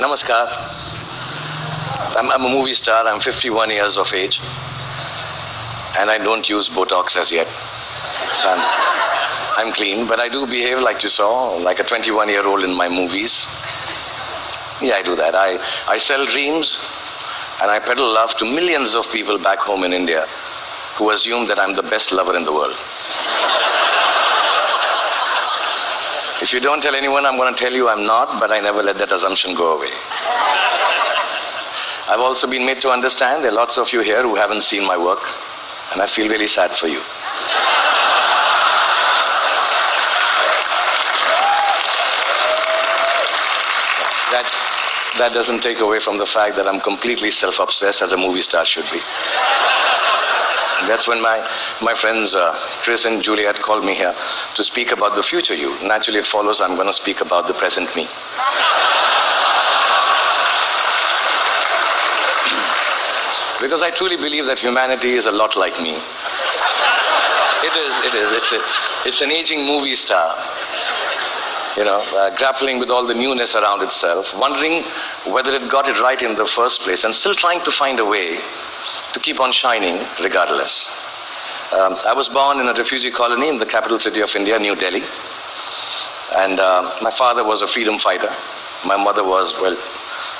Namaskar. I'm a movie star. I'm 51 years of age. And I don't use Botox as yet. So I'm clean, but I do behave like you saw, like a 21-year-old in my movies. Yeah, I do that. I sell dreams and I peddle love to millions of people back home in India who assume that I'm the best lover in the world. If you don't tell anyone, I'm going to tell you I'm not, but I never let that assumption go away. I've also been made to understand there are lots of you here who haven't seen my work, and I feel really sad for you. That doesn't take away from the fact that I'm completely self-obsessed, as a movie star should be. That's when my friends Chris and Juliet called me here to speak about the future you. Naturally, it follows I'm going to speak about the present me. Because I truly believe that humanity is a lot like me. It is. It's an aging movie star, grappling with all the newness around itself, wondering whether it got it right in the first place, and still trying to find a way to keep on shining regardless. I was born in a refugee colony in the capital city of India, New Delhi. And my father was a freedom fighter. My mother was, well,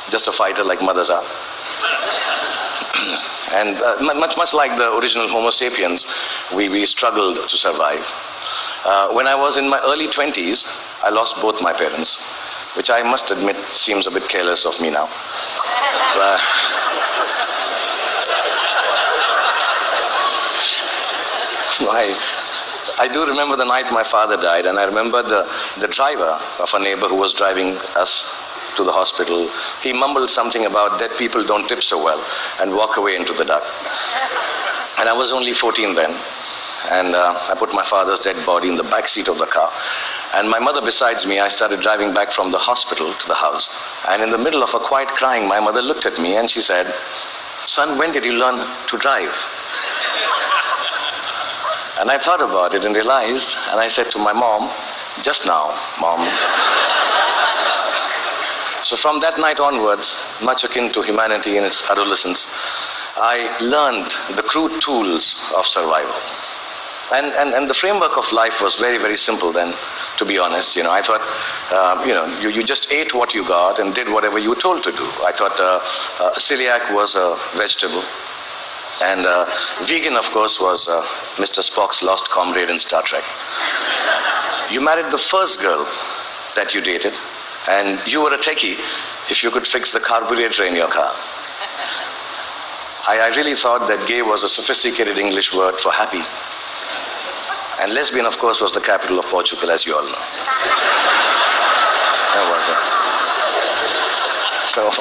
just a fighter like mothers are. And much like the original Homo sapiens, we struggled to survive. When I was in my early 20s, I lost both my parents, which I must admit seems a bit careless of me now. I do remember the night my father died, and I remember the driver of a neighbor who was driving us to the hospital. He mumbled something about dead people don't tip so well and walk away into the dark. And I was only 14 then, and I put my father's dead body in the back seat of the car. And my mother besides me, I started driving back from the hospital to the house. And in the middle of a quiet crying, my mother looked at me and she said, "Son, when did you learn to drive?" And I thought about it and realized, and I said to my mom, "Just now, Mom." So from that night onwards, much akin to humanity in its adolescence, I learned the crude tools of survival. And the framework of life was very, very simple then, to be honest. I thought, you just ate what you got and did whatever you were told to do. I thought celiac was a vegetable. And vegan, of course, was Mr. Spock's lost comrade in Star Trek. You married the first girl that you dated, and you were a techie if you could fix the carburetor in your car. I really thought that gay was a sophisticated English word for happy. And lesbian, of course, was the capital of Portugal, as you all know. That was it. So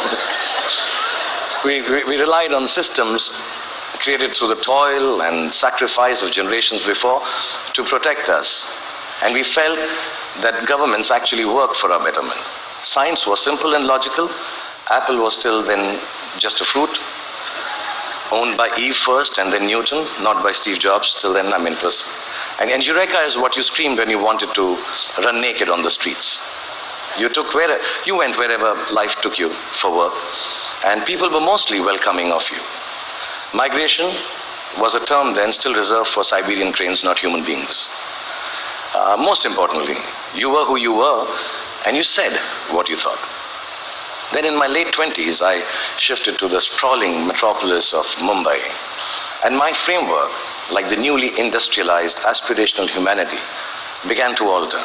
we relied on systems created through the toil and sacrifice of generations before to protect us. And we felt that governments actually worked for our betterment. Science was simple and logical. Apple was still then just a fruit, owned by Eve first and then Newton, not by Steve Jobs. Till then, it was. And Eureka is what you screamed when you wanted to run naked on the streets. You went wherever life took you for work, and people were mostly welcoming of you. Migration was a term then still reserved for Siberian cranes, not human beings. Most importantly, you were who you were, and you said what you thought. Then in my late 20s, I shifted to the sprawling metropolis of Mumbai, and my framework, like the newly industrialized aspirational humanity, began to alter.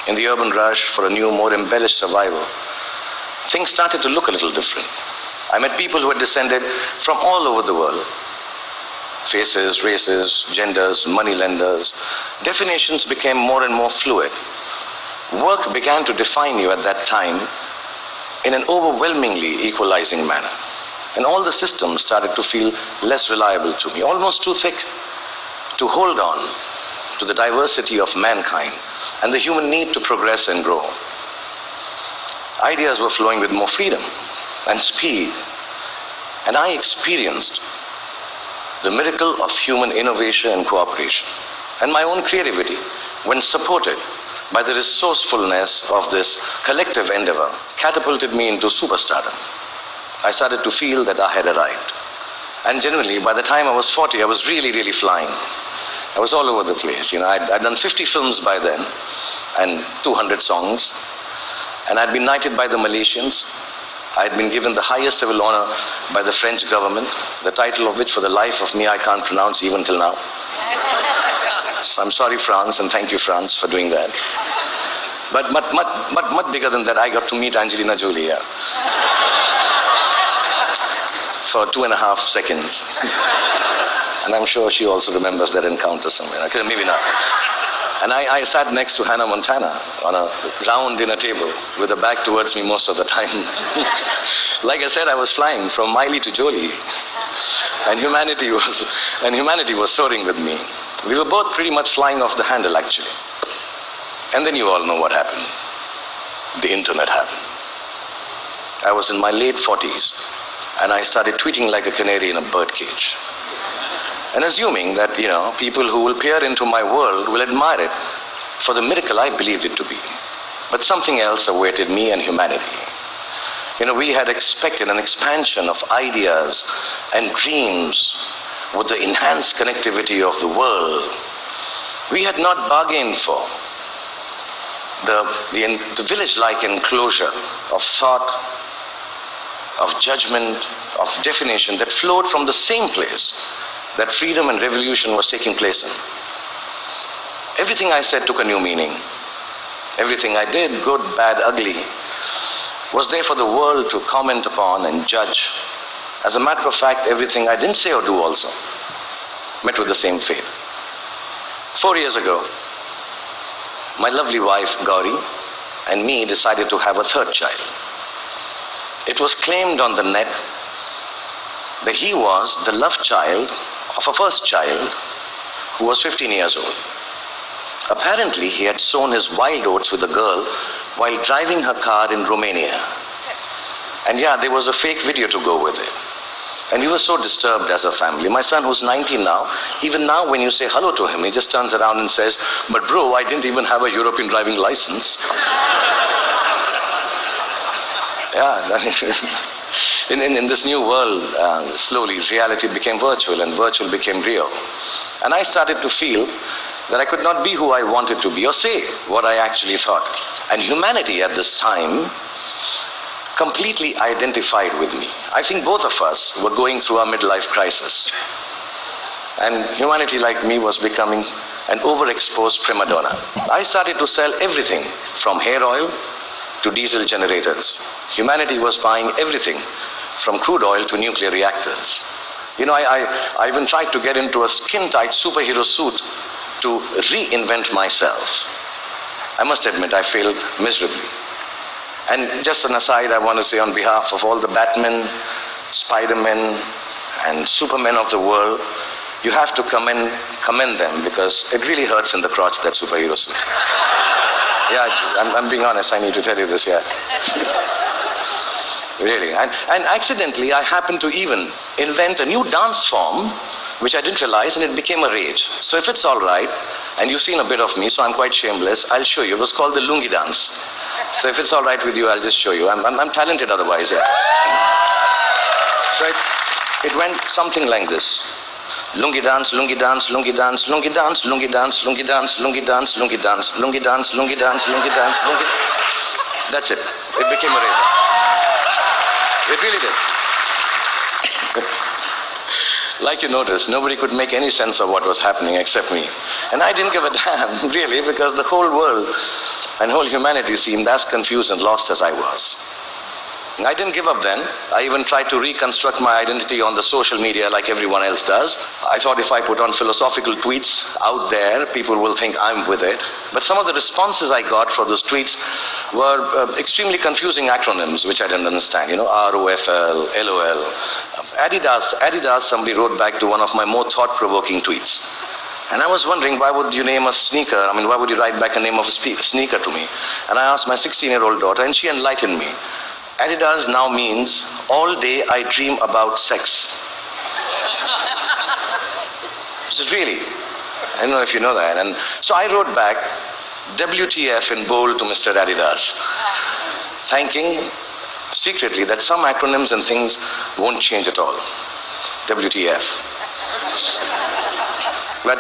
In the urban rush for a new, more embellished survival, things started to look a little different. I met people who had descended from all over the world. Faces, races, genders, moneylenders. Definitions became more and more fluid. Work began to define you at that time in an overwhelmingly equalizing manner. And all the systems started to feel less reliable to me, almost too thick to hold on to the diversity of mankind and the human need to progress and grow. Ideas were flowing with more freedom and speed, and I experienced the miracle of human innovation and cooperation. And my own creativity, when supported by the resourcefulness of this collective endeavor, catapulted me into superstardom. I started to feel that I had arrived. And generally, by the time I was 40, I was really, really flying. I was all over the place. I'd done 50 films by then, and 200 songs. And I'd been knighted by the Malaysians. I'd been given the highest civil honor by the French government, the title of which for the life of me I can't pronounce even till now. So I'm sorry, France, and thank you, France, for doing that. But much bigger than that, I got to meet Angelina Jolie, yeah. For 2.5 seconds. And I'm sure she also remembers that encounter somewhere. Okay, maybe not. And I sat next to Hannah Montana on a round dinner table with her back towards me most of the time. Like I said, I was flying from Miley to Jolie. And humanity was soaring with me. We were both pretty much flying off the handle, actually. And then you all know what happened. The internet happened. I was in my late 40s, and I started tweeting like a canary in a birdcage. And assuming that, people who will peer into my world will admire it for the miracle I believed it to be. But something else awaited me and humanity. We had expected an expansion of ideas and dreams with the enhanced connectivity of the world. We had not bargained for the village-like enclosure of thought, of judgment, of definition that flowed from the same place that freedom and revolution was taking place in. Everything I said took a new meaning. Everything I did, good, bad, ugly, was there for the world to comment upon and judge. As a matter of fact, everything I didn't say or do also met with the same fate. 4 years ago, my lovely wife, Gauri, and me decided to have a third child. It was claimed on the net that he was the love child of a first child who was 15 years old. Apparently, he had sown his wild oats with a girl while driving her car in Romania. And yeah, there was a fake video to go with it. And we were so disturbed as a family. My son, who's 19 now, even now when you say hello to him, he just turns around and says, "But bro, I didn't even have a European driving license." Yeah, in this new world, slowly reality became virtual and virtual became real. And I started to feel that I could not be who I wanted to be or say what I actually thought. And humanity at this time completely identified with me. I think both of us were going through our midlife crisis. And humanity, like me, was becoming an overexposed prima donna. I started to sell everything from hair oil to diesel generators. Humanity was buying everything from crude oil to nuclear reactors. I even tried to get into a skin-tight superhero suit to reinvent myself. I must admit, I failed miserably. And just an aside, I want to say on behalf of all the Batmen, Spider-Men, and Supermen of the world, you have to commend them, because it really hurts in the crotch, that superhero suit. Yeah, I'm being honest, I need to tell you this, yeah. Really. And accidentally, I happened to even invent a new dance form, which I didn't realize, and it became a rage. So if it's all right, and you've seen a bit of me, so I'm quite shameless, I'll show you. It was called the lungi dance. So if it's all right with you, I'll just show you. I'm talented otherwise, yeah. So it went something like this. Lungi dance, lungi dance, lungi dance, lungi dance, lungi dance, lungi dance, lungi dance, lungi dance, lungi dance, lungi dance, lungi dance, lungi. That's it. It became a rage. It really did. Like you noticed, nobody could make any sense of what was happening except me. And I didn't give a damn, really, because the whole world and whole humanity seemed as confused and lost as I was. I didn't give up then. I even tried to reconstruct my identity on the social media like everyone else does. I thought if I put on philosophical tweets out there, people will think I'm with it. But some of the responses I got for those tweets were extremely confusing acronyms, which I didn't understand. ROFL, LOL. Adidas, somebody wrote back to one of my more thought-provoking tweets. And I was wondering, why would you name a sneaker? Why would you write back a name of a sneaker to me? And I asked my 16-year-old daughter, and she enlightened me. Adidas now means, all day I dream about sex. So really, I don't know if you know that. And so I wrote back, WTF in bold to Mr. Adidas, thanking secretly that some acronyms and things won't change at all. WTF. But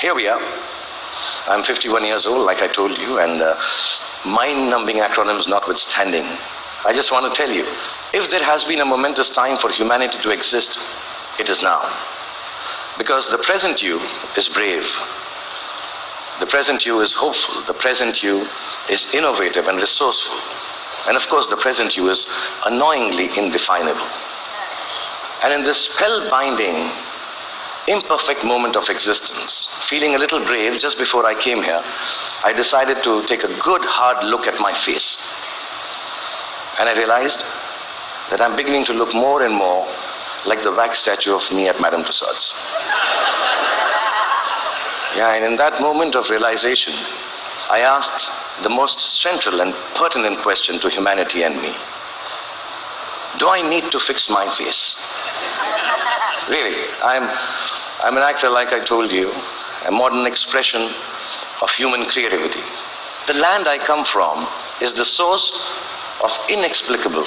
here we are. I'm 51 years old, like I told you, and mind-numbing acronyms notwithstanding, I just want to tell you, if there has been a momentous time for humanity to exist, it is now. Because the present you is brave. The present you is hopeful. The present you is innovative and resourceful. And of course, the present you is annoyingly indefinable. And in this spellbinding, imperfect moment of existence, feeling a little brave just before I came here, I decided to take a good hard look at my face. And I realized that I'm beginning to look more and more like the wax statue of me at Madame Tussauds. Yeah, and in that moment of realization, I asked the most central and pertinent question to humanity and me. Do I need to fix my face? Really, I'm an actor, like I told you, a modern expression of human creativity. The land I come from is the source of inexplicable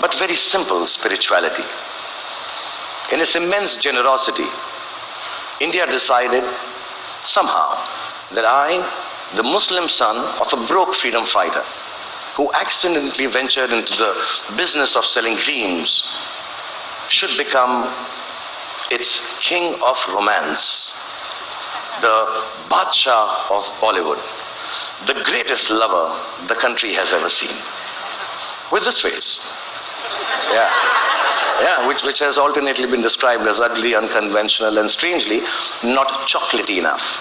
but very simple spirituality. In its immense generosity, India decided somehow that I, the Muslim son of a broke freedom fighter who accidentally ventured into the business of selling dreams, should become its king of romance, the Badshah of Bollywood, the greatest lover the country has ever seen. With this face. Yeah, which has alternately been described as ugly, unconventional, and strangely, not chocolatey enough.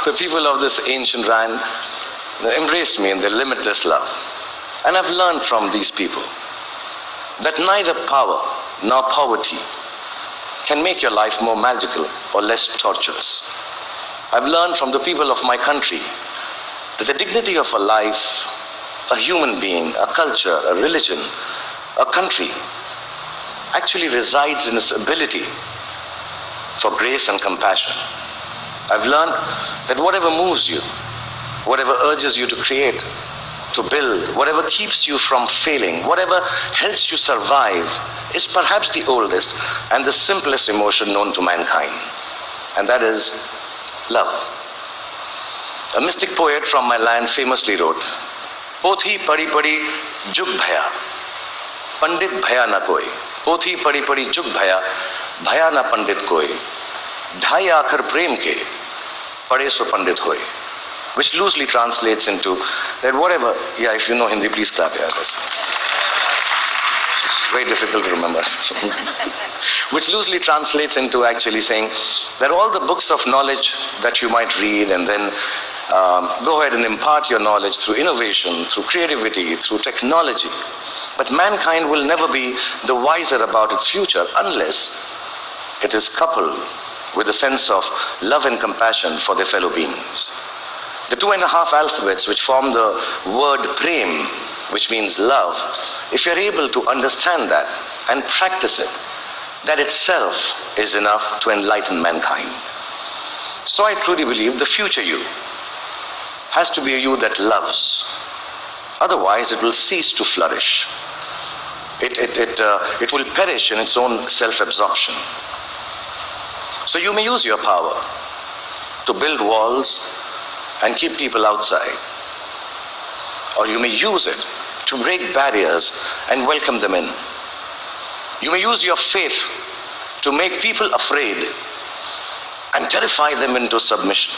The people of this ancient land embraced me in their limitless love. And I've learned from these people that neither power nor poverty can make your life more magical or less torturous. I've learned from the people of my country that the dignity of a life, a human being, a culture, a religion, a country, actually resides in its ability for grace and compassion. I've learned that whatever moves you, whatever urges you to create, to build, whatever keeps you from failing, whatever helps you survive, is perhaps the oldest and the simplest emotion known to mankind. And that is love. A mystic poet from my land famously wrote, "Pothi padi padi jug bhaya, pandit bhaya na koi. Pothi padi padi jug bhaya, bhaya na pandit koi. Dhai aakhar prem ke, pade so pandit hoy." Which loosely translates into that whatever, if you know Hindi, please clap. It's very difficult to remember. Which loosely translates into actually saying that all the books of knowledge that you might read and then go ahead and impart your knowledge through innovation, through creativity, through technology. But mankind will never be the wiser about its future unless it is coupled with a sense of love and compassion for their fellow beings. The 2.5 alphabets which form the word prem, which means love, if you're able to understand that and practice it, that itself is enough to enlighten mankind. So I truly believe the future you has to be a you that loves. Otherwise, it will cease to flourish. It will perish in its own self-absorption. So you may use your power to build walls and keep people outside. Or you may use it to break barriers and welcome them in. You may use your faith to make people afraid and terrify them into submission.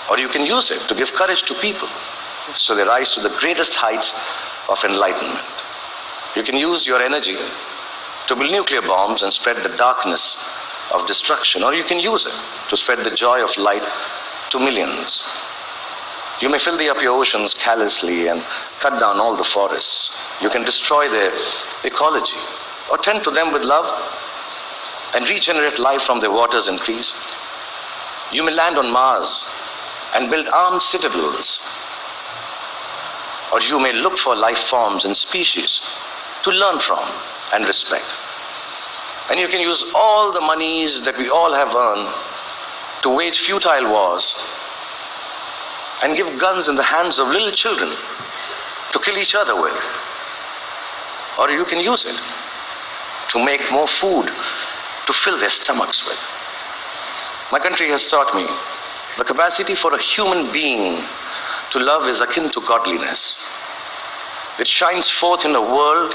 Or you can use it to give courage to people so they rise to the greatest heights of enlightenment. You can use your energy to build nuclear bombs and spread the darkness of destruction. Or you can use it to spread the joy of light to millions. You may fill up your oceans callously and cut down all the forests. You can destroy their ecology or tend to them with love and regenerate life from their waters and trees. You may land on Mars and build armed citadels. Or you may look for life forms and species to learn from and respect. And you can use all the monies that we all have earned to wage futile wars and give guns in the hands of little children to kill each other with. Or you can use it to make more food to fill their stomachs with. My country has taught me the capacity for a human being to love is akin to godliness. It shines forth in a world,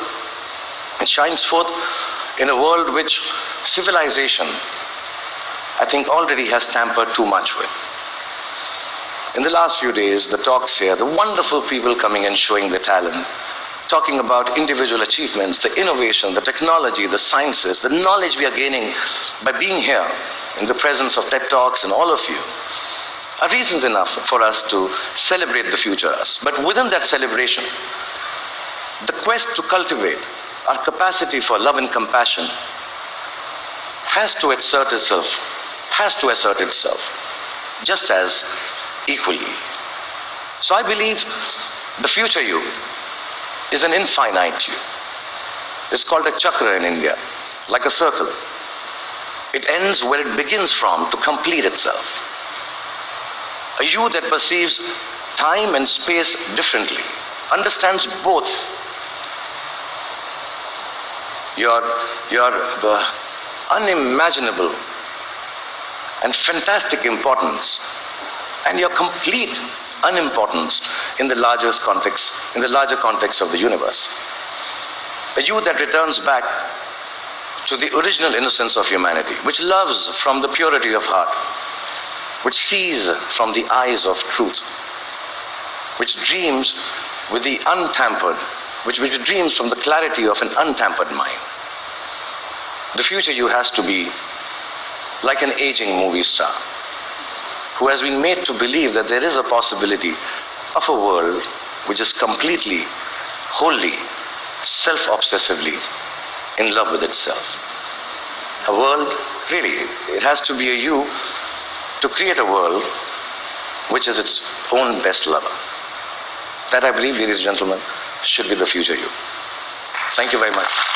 which civilization, I think, already has tampered too much with. In the last few days, the talks here, the wonderful people coming and showing their talent, talking about individual achievements, the innovation, the technology, the sciences, the knowledge we are gaining by being here in the presence of TED Talks and all of you, are reasons enough for us to celebrate the future us. But within that celebration, the quest to cultivate our capacity for love and compassion has to assert itself just as equally. So I believe the future you is an infinite you. It's called a chakra in India, like a circle. It ends where it begins from to complete itself. A you that perceives time and space differently, understands both your unimaginable and fantastic importance and your complete unimportance in the larger context of the universe. A you that returns back to the original innocence of humanity, which loves from the purity of heart, which sees from the eyes of truth, which dreams with the untampered, which dreams from the clarity of an untampered mind. The future you has to be like an aging movie star who has been made to believe that there is a possibility of a world which is completely, wholly, self-obsessively in love with itself. A world, really, it has to be a you to create a world which is its own best lover. That, I believe, ladies and gentlemen, should be the future you. Thank you very much.